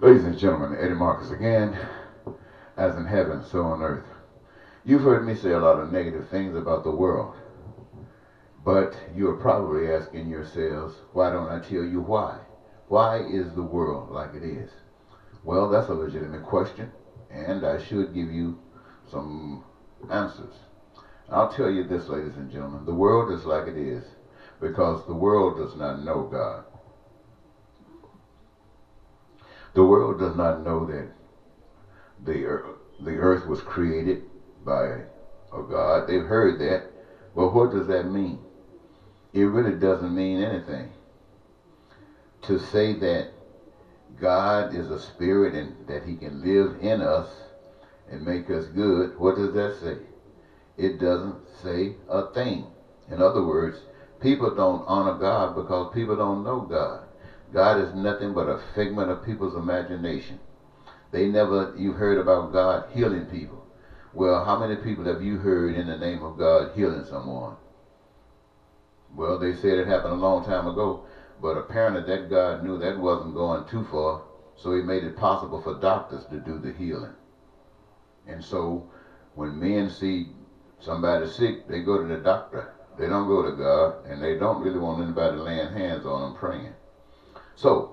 Ladies and gentlemen, Eddie Marcus again. As in heaven, so on earth. You've heard me say a lot of negative things about the world, but you're probably asking yourselves, why don't I tell you why? Why is the world like it is? Well, that's a legitimate question, and I should give you some answers. I'll tell you this, ladies and gentlemen, the world is like it is because the world does not know God. The world does not know that the earth was created by a God. They've heard that, but what does that mean? It really doesn't mean anything. To say that God is a spirit and that he can live in us and make us good, what does that say? It doesn't say a thing. In other words, people don't honor God because people don't know God. God is nothing but a figment of people's imagination. You've heard about God healing people. Well, how many people have you heard in the name of God healing someone? Well, they said it happened a long time ago, but apparently that God knew that wasn't going too far, so he made it possible for doctors to do the healing. And so when men see somebody sick, they go to the doctor. They don't go to God, and they don't really want anybody laying hands on them praying. So,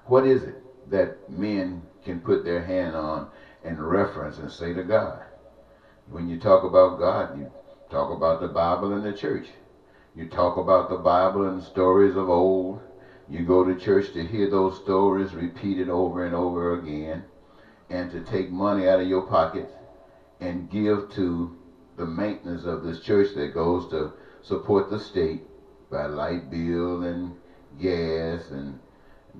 what is it that men can put their hand on and reference and say to God? When you talk about God, you talk about the Bible and the church. You talk about the Bible and stories of old. You go to church to hear those stories repeated over and over again, and to take money out of your pockets and give to the maintenance of this church that goes to support the state by light bill and gas, and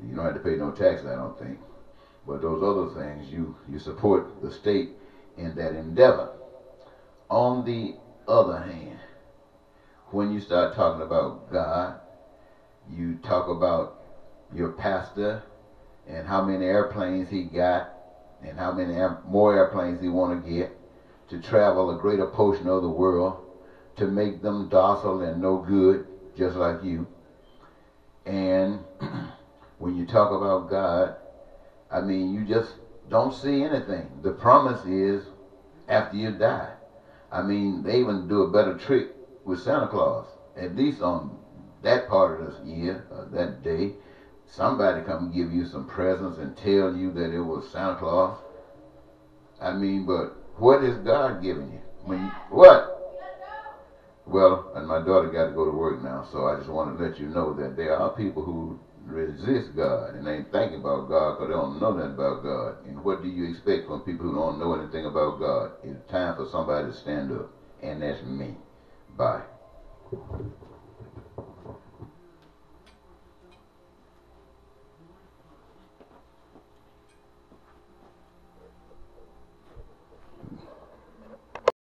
you don't have to pay no tax, I don't think. But those other things, you support the state in that endeavor. On the other hand, when you start talking about God, you talk about your pastor and how many airplanes he got and how many more airplanes he want to get to travel a greater portion of the world to make them docile and no good, just like you. And when you talk about God, I mean, you just don't see anything. The promise is after you die. I mean, they even do a better trick with Santa Claus. At least on that part of this year, that day, somebody come give you some presents and tell you that it was Santa Claus. I mean, but what is God giving you? What? Well, and my daughter got to go to work now, so I just want to let you know that there are people who resist God and ain't thinking about God because they don't know nothing about God. And what do you expect from people who don't know anything about God? It's time for somebody to stand up, and that's me. Bye.